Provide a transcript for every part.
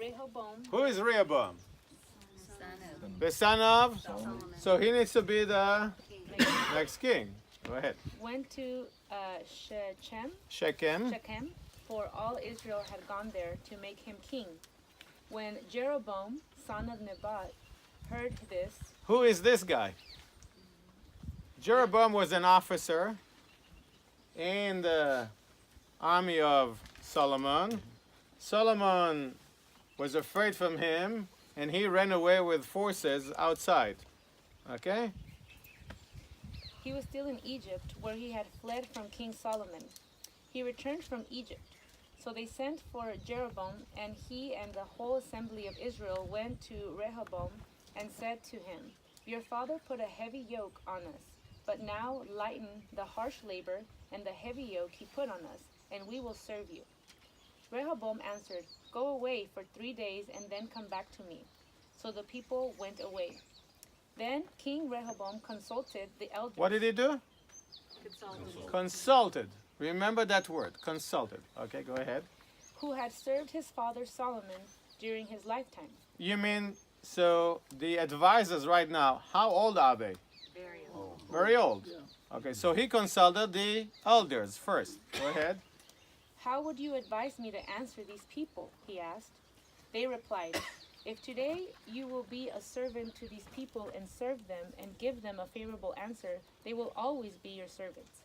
Rehoboam. Who is Rehoboam? Son of The son of? Solomon. So he needs to be the next king. Go ahead. Went to Shechem. Shechem, for all Israel had gone there to make him king. When Jeroboam, son of Nebat, heard this, Who is this guy? Jeroboam was an officer in the army of Solomon. Solomon was afraid from him, and he ran away with forces outside. Okay? he was still in Egypt, where he had fled from King Solomon. He returned from Egypt. So they sent for Jeroboam, and he and the whole assembly of Israel went to Rehoboam and said to him, Your father put a heavy yoke on us, but now lighten the harsh labor and the heavy yoke he put on us, and we will serve you. Rehoboam answered, Go away for 3 days and then come back to me. So the people went away. Then King Rehoboam consulted the elders. What did he do? Consulted. Remember that word, consulted. Okay, go ahead. Who had served his father Solomon during his lifetime. You mean, so the advisors right now, how old are they? Very old. Very old. Okay, so he consulted the elders first. Go ahead. How would you advise me to answer these people? He asked. They replied, If today you will be a servant to these people and serve them and give them a favorable answer, they will always be your servants.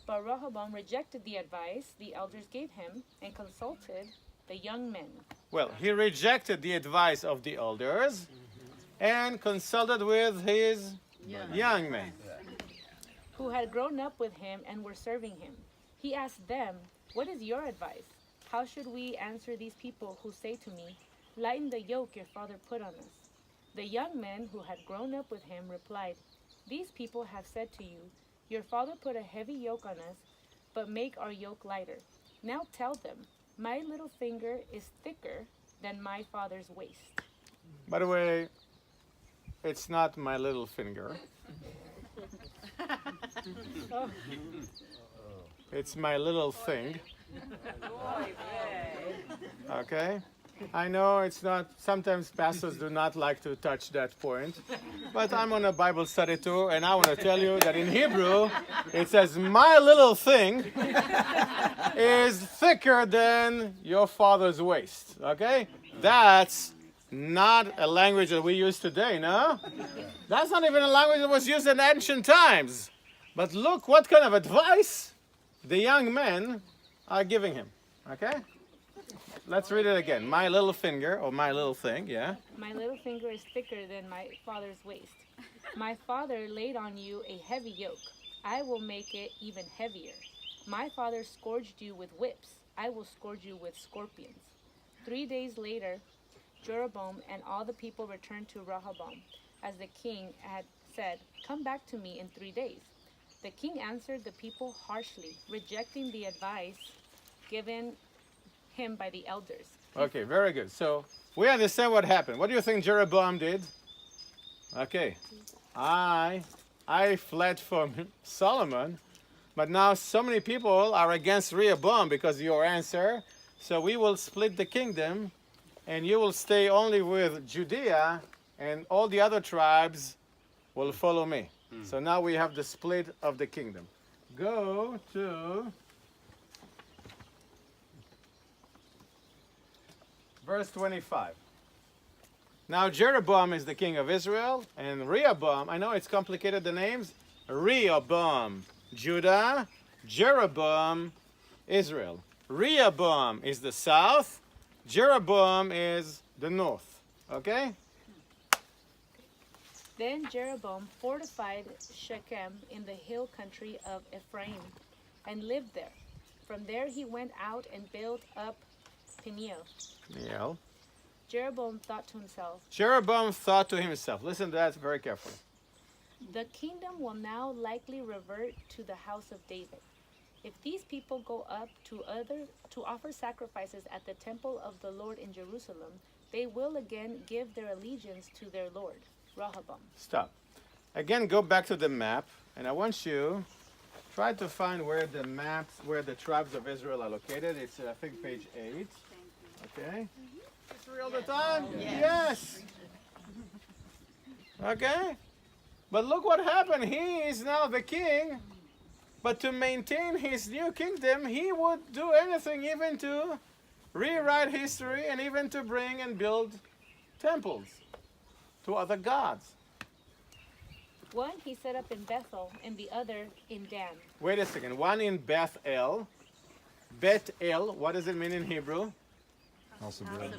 But Rehoboam rejected the advice the elders gave him and consulted the young men. Well, he rejected the advice of the elders and consulted with his young men. Who had grown up with him and were serving him. He asked them, What is your advice? How should we answer these people who say to me, Lighten the yoke your father put on us? The young men who had grown up with him replied, These people have said to you, Your father put a heavy yoke on us, but make our yoke lighter. Now tell them, My little finger is thicker than my father's waist. By the way, it's not my little finger. It's my little thing. Okay? I know it's not, sometimes pastors do not like to touch that point, but I'm on a Bible study tour, and I want to tell you that in Hebrew, it says, my little thing is thicker than your father's waist. Okay? That's not a language that we use today, no? That's not even a language that was used in ancient times. But look what kind of advice the young men are giving him. Okay? Let's read it again. My little finger, or my little thing, yeah? My little finger is thicker than my father's waist. My father laid on you a heavy yoke. I will make it even heavier. My father scourged you with whips. I will scourge you with scorpions. 3 days later, Jeroboam and all the people returned to Rehoboam, as the king had said, Come back to me in 3 days. The king answered the people harshly, rejecting the advice given him by the elders. Okay, very good. So we understand what happened. What do you think Jeroboam did? Okay, I fled from Solomon, but now so many people are against Rehoboam because of your answer. So we will split the kingdom, and you will stay only with Judea, and all the other tribes will follow me. So now we have the split of the kingdom. Go to verse 25. Now Jeroboam is the king of Israel, and Rehoboam, I know it's complicated, the names. Rehoboam, Judah, Jeroboam, Israel. Rehoboam is the south, Jeroboam is the north. Okay? Then Jeroboam fortified Shechem in the hill country of Ephraim and lived there. From there he went out and built up Peniel. Yeah. Jeroboam thought to himself, listen to that very carefully. The kingdom will now likely revert to the house of David. If these people go up to offer sacrifices at the temple of the Lord in Jerusalem, they will again give their allegiance to their Lord. Rehoboam. Stop. Again, go back to the map, and I want you try to find where the maps, where the tribes of Israel are located. It's, I think, page 8. Okay. history all the time? Yes. Okay? But look what happened. He is now the king. But to maintain his new kingdom, he would do anything, even to rewrite history and even to bring and build temples to other gods. One he set up in Bethel and the other in Dan. Wait a second. One in Bethel. Bethel, what does it mean in Hebrew? House of God.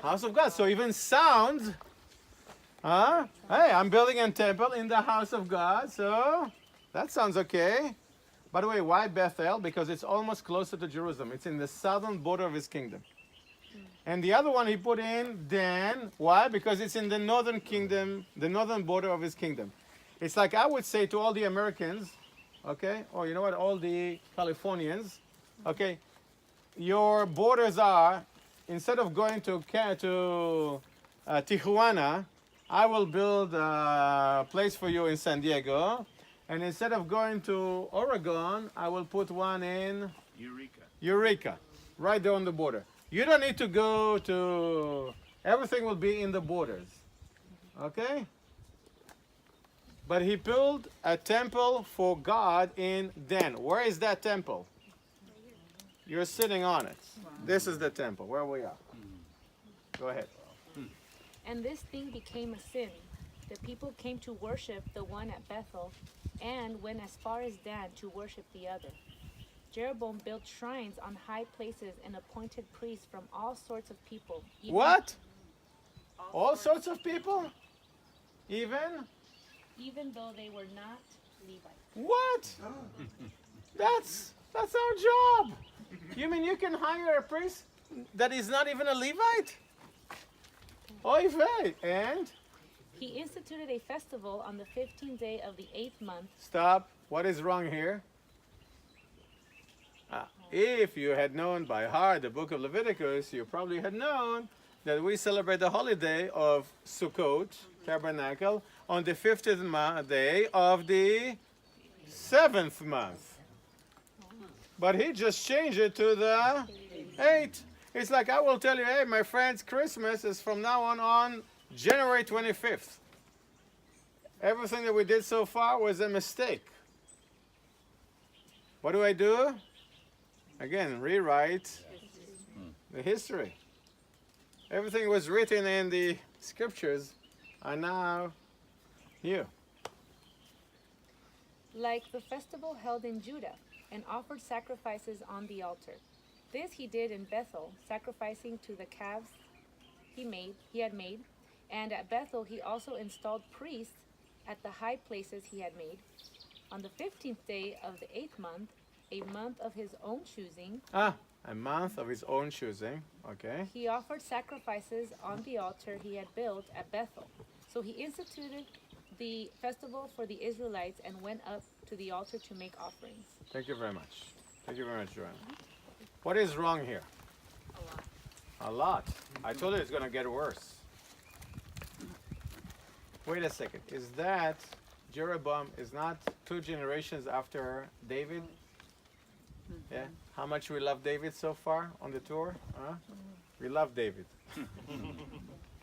House of God. So even sound. Hey, I'm building a temple in the house of God. So that sounds okay. By the way, why Bethel? Because it's almost closer to Jerusalem. It's in the southern border of his kingdom. And the other one he put in Dan. Why? Because it's in the northern kingdom, the northern border of his kingdom. It's like I would say to all the Americans, okay, or you know what, all the Californians, okay, your borders are, instead of going to Tijuana, I will build a place for you in San Diego. And instead of going to Oregon, I will put one in Eureka, right there on the border. You don't need to go to, everything will be in the borders. Okay? But he built a temple for God in Dan. Where is that temple? You're sitting on it. This is the temple, where we are. Go ahead. And this thing became a sin. The people came to worship the one at Bethel and went as far as Dan to worship the other. Jeroboam built shrines on high places and appointed priests from all sorts of people. What? All sorts of people? Even though they were not Levites. What? That's our job. You mean you can hire a priest that is not even a Levite? Oy vey. And? He instituted a festival on the 15th day of the 8th month. Stop. What is wrong here? If you had known by heart the book of Leviticus, you probably had known that we celebrate the holiday of Sukkot, tabernacle, on the 15th day of the 7th month. But he just changed it to the 8th. It's like I will tell you, hey, my friends, Christmas is from now on January 25th. Everything that we did so far was a mistake. What do? Again, rewrite the history. Everything was written in the scriptures are now here. Like the festival held in Judah, and offered sacrifices on the altar. This he did in Bethel, sacrificing to the calves he had made, and at Bethel he also installed priests at the high places he had made. On the 15th day of the 8th month, a month of his own choosing. A month of his own choosing. Okay. He offered sacrifices on the altar he had built at Bethel. So he instituted the festival for the Israelites and went up to the altar to make offerings. Thank you very much. Thank you very much, Joanna. What is wrong here? A lot. I told you it's going to get worse. Wait a second. Is that Jeroboam is not 2 generations after David? Yeah. How much we love David so far on the tour? Huh? We love David.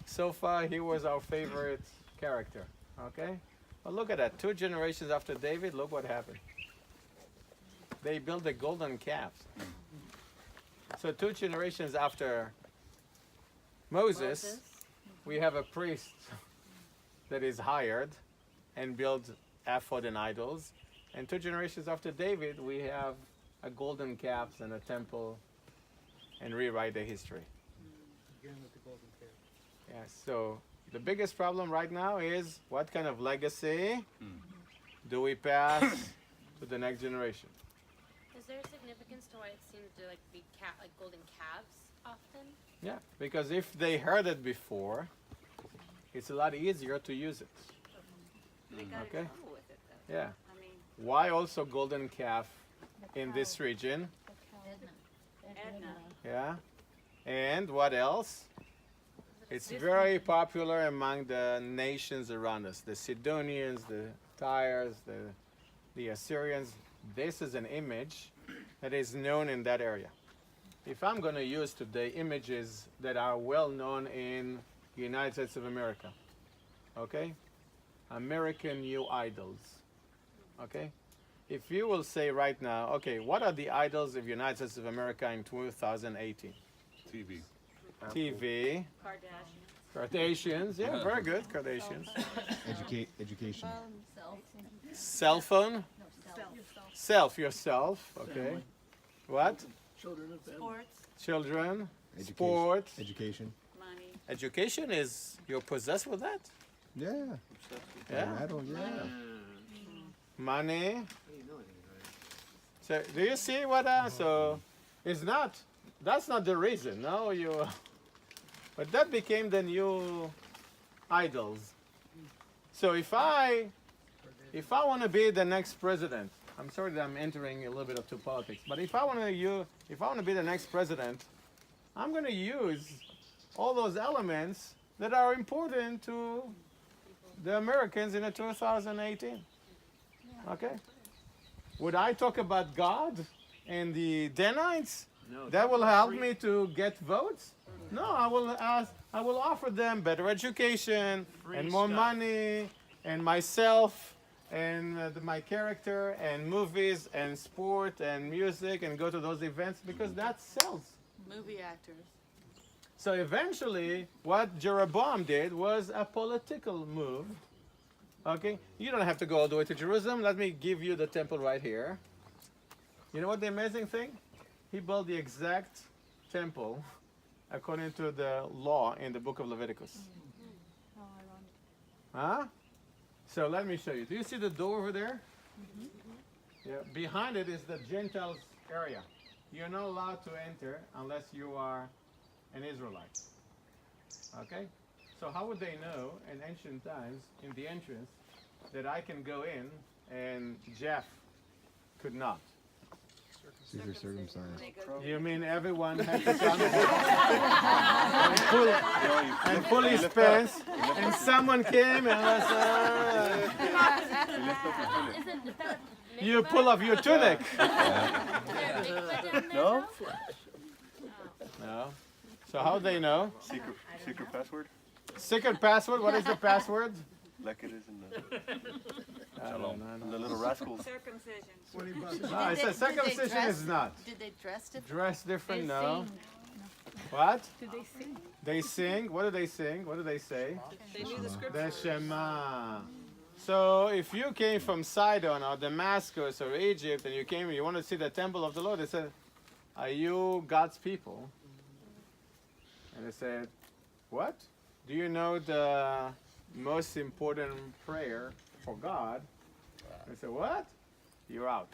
So far, he was our favorite character. Okay? Well, look at that. 2 generations after David, look what happened. They built the golden calves. So 2 generations after Moses, we have a priest that is hired and builds ephod and idols. And 2 generations after David, we have a golden calves and a temple and rewrite the history. Again with the golden calf. Yeah, so the biggest problem right now is what kind of legacy do we pass to the next generation? Is there a significance to why it seems to be golden calves often? Yeah, because if they heard it before, it's a lot easier to use it. They got Okay. in trouble with it though. Yeah. I mean, Why also golden calf in this region? Edna. Yeah. And what else? It's very popular among the nations around us. The Sidonians, the Tyres, the Assyrians. This is an image that is known in that area. if I'm going to use today images that are well known in the United States of America, okay? American new idols, okay? If you will say right now, okay, what are the idols of the United States of America in 2018? TV. TV. Kardashians, yeah, very good, Kardashians. Education. Cell phone? Self, yourself, okay. What? Children, sports. Education. Education is, you're possessed with that? Yeah. Yeah. Idol, yeah. Money. So, do you see what, so, it's not, that's not the reason, no, you, but that became the new idols. So if I want to be the next president, I'm sorry that I'm entering a little bit of politics, but if I want to be the next president, I'm going to use all those elements that are important to the Americans in the 2018. Okay? Would I talk about God and the Danites? No. That will help me to get votes? No, I will offer them better education and more money and myself and my character and movies and sport and music and go to those events because that sells. Movie actors. So eventually, what Jeroboam did was a political move. Okay? You don't have to go all the way to Jerusalem. Let me give you the temple right here. You know what the amazing thing? He built the exact temple according to the law in the book of Leviticus. Huh? So let me show you. Do you see the door over there? Yeah. Behind it is the Gentiles area. You're not allowed to enter unless you are an Israelite. Okay? So how would they know in ancient times, in the entrance, that I can go in and Jeff could not? Caesar circumcised. You mean everyone has to come and pull his pants, and someone came and was, you pull off your tunic. No? No. So how they know? Secret password? Secret password? What is the password? Like it is in No, the little rascals. Circumcision. No, it says circumcision is not. Did they dress different? Dress different, They no. sing. What? Did they sing? They sing. What do they sing? What do they say? They knew the The scriptures. Shema. So if you came from Sidon or Damascus or Egypt and you want to see the temple of the Lord, they said, are you God's people? And they said, what? Do you know the most important prayer for God? They said, what? You're out.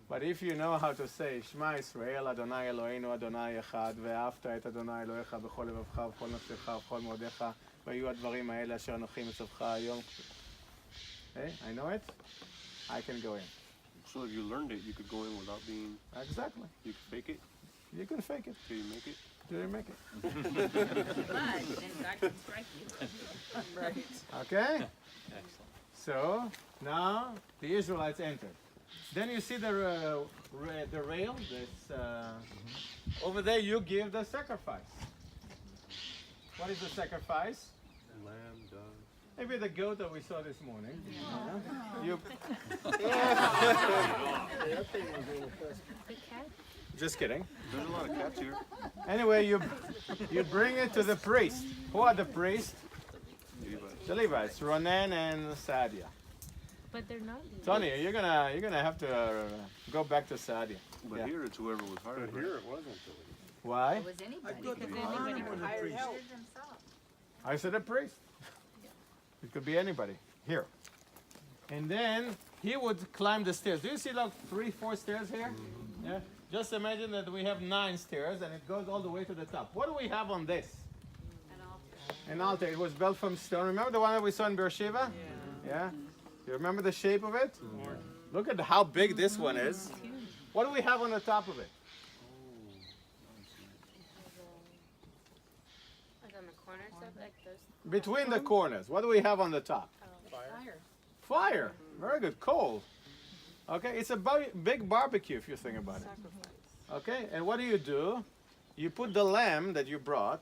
But if you know how to say, Shema Yisrael, Adonai Eloheinu, Adonai Echad, ואהבת את אדוני אלוהיך בכל לבבך ובכל נפשך ובכל מאודיך, והיו הדברים האלה אשר אנוכי מצווך היום. Hey, I know it. I can go in. So if you learned it, you could go in without being. Exactly. You could fake it You can fake it. till you make it. Do you make it? But then God can strike you. Right. Okay? So, now the Israelites entered. Then you see the rail. That's, over there you give the sacrifice. What is the sacrifice? Lamb, dove. Maybe the goat that we saw this morning. You, just kidding. There's a lot of cats here. Anyway, you bring it to the priest. Who are the priests? The Levites, Ronen and Sadia. But they're not. Tony, you're gonna have to go back to Sadia. But Yeah. here it's whoever was hired. But here it wasn't. Why? It was anybody. thought the Because Quran anybody was could a hire priest. help. I said a priest. It could be anybody. Here. And then he would climb the stairs. Do you see like 3-4 stairs here? Yeah. Just imagine that we have 9 stairs and it goes all the way to the top. What do we have on this? An altar. It was built from stone. Remember the one that we saw in Beersheba? Yeah. You remember the shape of it? Look at how big this one is. What do we have on the top of it? Like on the corner stuff, like those. Between the corners. What do we have on the top? Fire. Fire. Very good. Coal. Okay, it's a big barbecue if you think about it. Okay, and what do? You put the lamb that you brought